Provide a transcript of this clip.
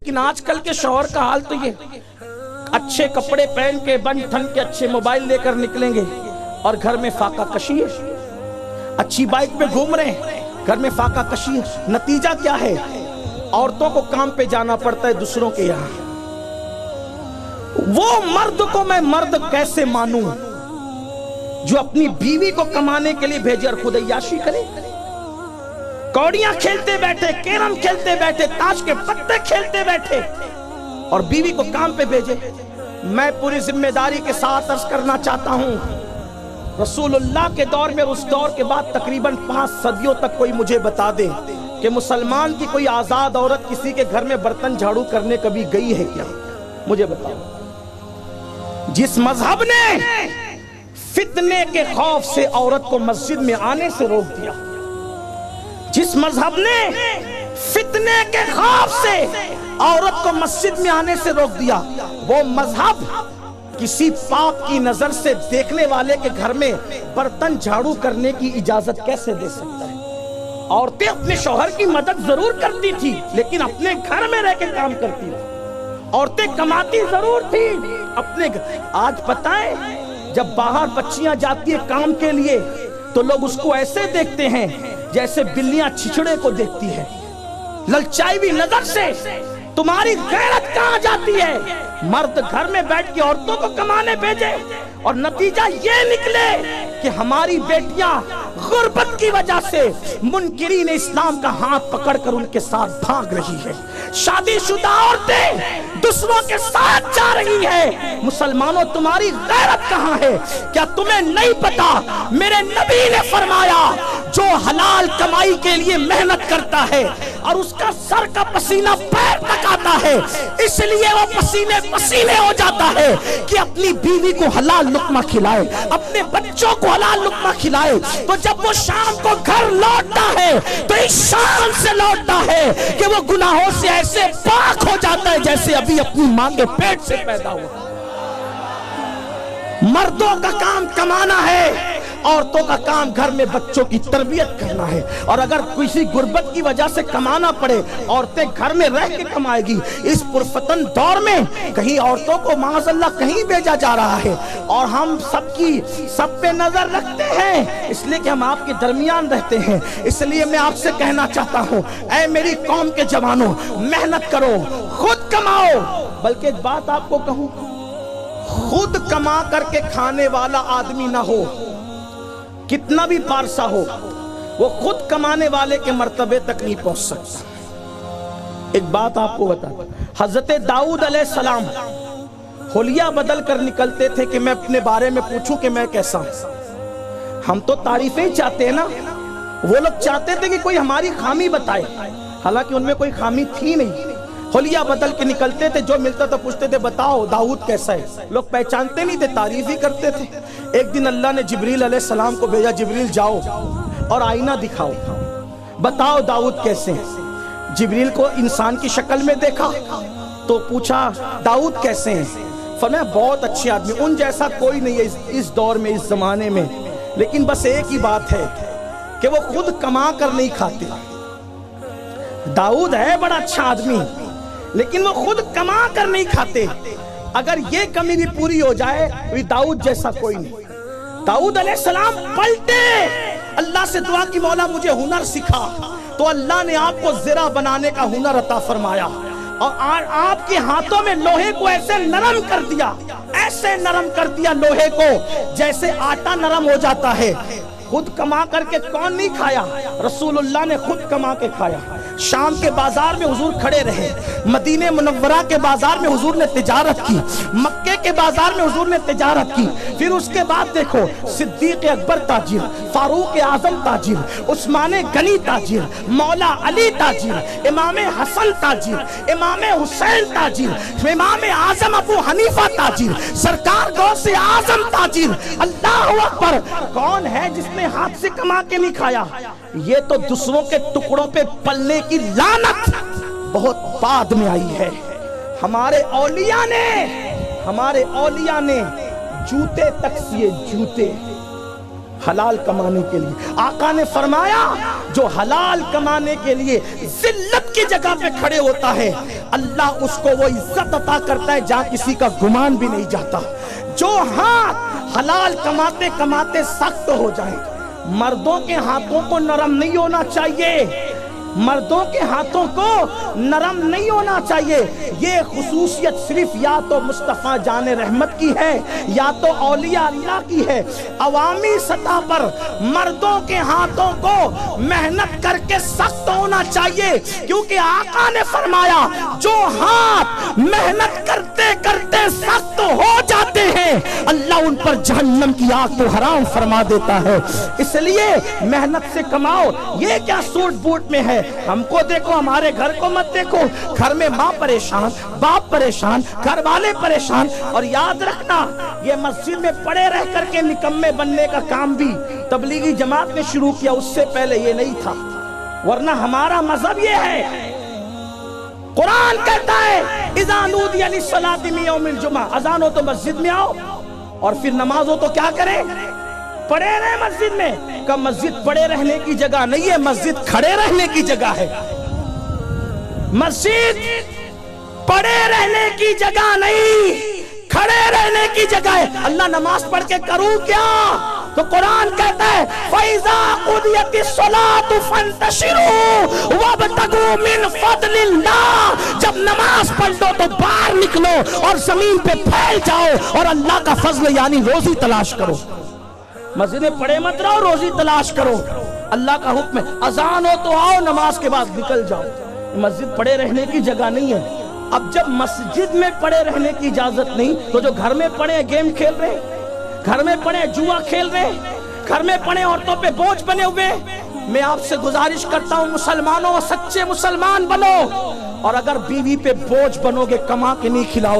لیکن آج کل کے شوہر کا حال تو یہ، اچھے کپڑے پہن کے بن ٹھن کے اچھے موبائل لے کر نکلیں گے اور گھر میں فاقہ کشی ہے، اچھی بائک پہ گھوم رہے ہیں، گھر میں فاقہ کشی ہے۔ نتیجہ کیا ہے؟ عورتوں کو کام پہ جانا پڑتا ہے دوسروں کے یہاں۔ وہ مرد کو میں مرد کیسے مانوں جو اپنی بیوی کو کمانے کے لیے بھیجے اور خود عیاشی کرے؟ کوڑیاں کھیلتے بیٹھے، کیرم کھیلتے بیٹھے، تاش کے پتے کھیلتے بیٹھے اور بیوی کو کام پہ بھیجے۔ میں پوری ذمہ داری کے ساتھ عرض کرنا چاہتا ہوں، رسول اللہ کے دور میں اور اس دور کے بعد تقریباً 5 صدیوں تک کوئی مجھے بتا دے کہ مسلمان کی کوئی آزاد عورت کسی کے گھر میں برتن جھاڑو کرنے کبھی گئی ہے کیا؟ مجھے بتاؤ۔ جس مذہب نے فتنے کے خوف سے عورت کو مسجد میں آنے سے روک دیا، جس مذہب نے فتنے کے خوف سے عورت کو مسجد میں آنے سے روک دیا، وہ مذہب کسی پاک کی نظر سے دیکھنے والے کے گھر میں برتن جھاڑو کرنے کی اجازت کیسے دے سکتا ہے؟ عورتیں اپنے شوہر کی مدد ضرور کرتی تھی لیکن اپنے گھر میں رہ کے کام کرتی تھی۔ عورتیں کماتی ضرور تھی اپنے آج پتہ ہے جب باہر بچیاں جاتی ہیں کام کے لیے تو لوگ اس کو ایسے دیکھتے ہیں جیسے بلیاں چھچڑے کو دیکھتی ہے، للچائی بھی نظر سے۔ تمہاری غیرت کہاں جاتی ہے؟ مرد گھر میں بیٹھ کے عورتوں کو کمانے بھیجے اور نتیجہ یہ نکلے کہ ہماری بیٹیاں غربت کی وجہ سے منکرین اسلام کا ہاتھ پکڑ کر ان کے ساتھ بھاگ رہی ہے، شادی شدہ عورتیں دوسروں کے ساتھ جا رہی ہے۔ مسلمانوں تمہاری غیرت کہاں ہے؟ کیا تمہیں نہیں پتا میرے نبی نے فرمایا جو حلال کمائی کے لیے محنت کرتا ہے اور اس کا سر کا پسینہ پیر تک آتا ہے اس لیے وہ پسینے پسینے ہو جاتا ہے کہ اپنی بیوی کو حلال لقمہ کھلائے، اپنے بچوں کو حلال لقمہ کھلائے، تو جب وہ شام کو گھر لوٹتا ہے تو اس شان سے لوٹتا ہے کہ وہ گناہوں سے ایسے پاک ہو جاتا ہے جیسے ابھی اپنی ماں کے پیٹ سے پیدا ہوا۔ مردوں کا کام کمانا ہے، عورتوں کا کام گھر میں بچوں کی تربیت کرنا ہے، اور اگر کسی غربت کی وجہ سے کمانا پڑے عورتیں گھر میں رہ کے کمائے گی۔ اس پرفتن دور میں کہیں عورتوں کو معاذ اللہ کہیں بھیجا جا رہا ہے اور ہم سب پہ نظر رکھتے ہیں اس لیے کہ ہم آپ کے درمیان رہتے ہیں۔ اس لیے میں آپ سے کہنا چاہتا ہوں اے میری قوم کے جوانوں، محنت کرو، خود کماؤ۔ بلکہ ایک بات آپ کو کہوں، خود کما کر کے کھانے والا آدمی نہ ہو، کتنا بھی پارسا ہو، وہ خود کمانے والے کے مرتبے تک نہیں پہنچ سکتا۔ ایک بات آپ کو بتا دوں، حضرت داؤد علیہ السلام حلیہ بدل کر نکلتے تھے کہ میں اپنے بارے میں پوچھوں کہ میں کیسا ہوں۔ ہم تو تعریفیں ہی چاہتے ہیں نا، وہ لوگ چاہتے تھے کہ کوئی ہماری خامی بتائے، حالانکہ ان میں کوئی خامی تھی نہیں۔ حلیہ بدل کے نکلتے تھے، جو ملتا تھا پوچھتے تھے بتاؤ داؤد کیسا ہے، لوگ پہچانتے نہیں تھے، تعریف ہی کرتے تھے۔ ایک دن اللہ نے جبریل علیہ السلام کو بھیجا، جبریل جاؤ اور آئینہ دکھاؤ، بتاؤ داؤد کیسے ہیں۔ جبریل کو انسان کی شکل میں دیکھا تو پوچھا داؤد کیسے ہیں، فرمایا بہت اچھے آدمی، ان جیسا کوئی نہیں ہے اس دور میں، اس زمانے میں، لیکن بس ایک ہی بات ہے کہ وہ خود کما کر نہیں کھاتے۔ داؤد ہے بڑا اچھا آدمی لیکن وہ خود کما کر نہیں کھاتے۔ اگر یہ کمی بھی پوری ہو جائے تو داؤد جیسا کوئی نہیں۔ داؤد علیہ السلام پلٹے، اللہ سے دعا کی مولا مجھے ہنر سکھا، تو اللہ نے آپ کو زرہ بنانے کا ہنر عطا فرمایا اور آپ کے ہاتھوں میں لوہے کو ایسے نرم کر دیا، ایسے نرم کر دیا لوہے کو جیسے آٹا نرم ہو جاتا ہے۔ خود کما کر کے کون نہیں کھایا؟ رسول اللہ نے خود کما کے کھایا۔ شام کے بازار میں حضور کھڑے رہے، مدینہ منورہ کے بازار میں حضور نے تجارت کی، مکے کے بازار میں حضور نے تجارت کی۔ پھر اس کے بعد دیکھو صدیق اکبر تاجر، فاروق اعظم تاجر، عثمان غنی تاجر، مولا علی تاجر، امام حسن تاجر، امام حسین تاجر، امام اعظم ابو حنیفہ تاجر، سرکار غوث اعظم تاجر۔ اللہ اکبر! کون ہے جس نے ہاتھ سے کما کے نہیں کھایا؟ یہ تو دوسروں کے ٹکڑوں پہ پلنے کی لعنت بہت بعد میں آئی ہے۔ ہمارے اولیاء نے جوتے تک سیے، جوتے حلال کمانے کے لیے۔ آقا نے فرمایا جو حلال کمانے کے لیے ذلت کی جگہ پہ کھڑے ہوتا ہے اللہ اس کو وہ عزت عطا کرتا ہے جہاں کسی کا گمان بھی نہیں جاتا۔ جو ہاتھ حلال کماتے کماتے سخت ہو جائیں، مردوں کے ہاتھوں کو نرم نہیں ہونا چاہیے، مردوں کے ہاتھوں کو نرم نہیں ہونا چاہیے۔ یہ خصوصیت صرف یا تو مصطفیٰ جان رحمت کی ہے یا تو اولیاء اللہ کی ہے۔ عوامی سطح پر مردوں کے ہاتھوں کو محنت کر کے سخت ہونا چاہیے، کیونکہ آقا نے فرمایا جو ہاتھ محنت کرتے کرتے سخت ہو جاتے ہیں اللہ ان پر جہنم کی آگ کو حرام فرما دیتا ہے۔ اس لیے محنت سے کماؤ۔ یہ کیا سوٹ بوٹ میں ہے؟ ہم کو دیکھو، ہمارے گھر کو مت دیکھو۔ گھر میں ماں پریشان، باپ پریشان، گھر والے پریشان۔ اور یاد رکھنا یہ مسجد میں پڑے رہ کر کے نکمے بننے کا کام بھی تبلیغی جماعت نے شروع کیا، اس سے پہلے یہ نہیں تھا۔ ورنہ ہمارا مذہب یہ ہے، قرآن کہتا ہے اذا نودی للصلاۃ من یوم الجمعہ، اذان ہو تو مسجد میں آؤ، اور پھر نماز ہو تو کیا کریں؟ پڑے رہے مسجد میں۔ کہ مسجد پڑے رہنے کی جگہ نہیں ہے، مسجد کھڑے رہنے کی جگہ ہے۔ مسجد پڑے رہنے کی جگہ نہیں، کھڑے رہنے کی جگہ ہے۔ اللہ نماز پڑھ کے کروں کیا؟ تو قرآن کہتا ہے فَإِذَا قُضِيَتِ الصَّلَاةُ فَانْتَشِرُوا وَابْتَغُوا مِنْ فَضْلِ اللَّهِ، جب نماز پڑھ لو تو باہر نکلو اور زمین پہ پھیل جاؤ اور اللہ کا فضل یعنی روزی تلاش کرو۔ مسجد میں پڑے مت رہو، روزی تلاش کرو۔ اللہ کا حکم ہے اذان ہو تو آؤ، نماز کے بعد نکل جاؤ۔ مسجد پڑے رہنے کی جگہ نہیں ہے۔ اب جب مسجد میں پڑے رہنے کی اجازت نہیں تو جو گھر میں پڑے گیم کھیل رہے، گھر میں پڑے جوا کھیل رہے، گھر میں پڑے عورتوں پہ بوجھ بنے ہوئے، میں آپ سے گزارش کرتا ہوں مسلمانوں، سچے مسلمان بنو، اور اگر بیوی پہ بوجھ بنو گے کما کے نہیں کھلاؤ گے۔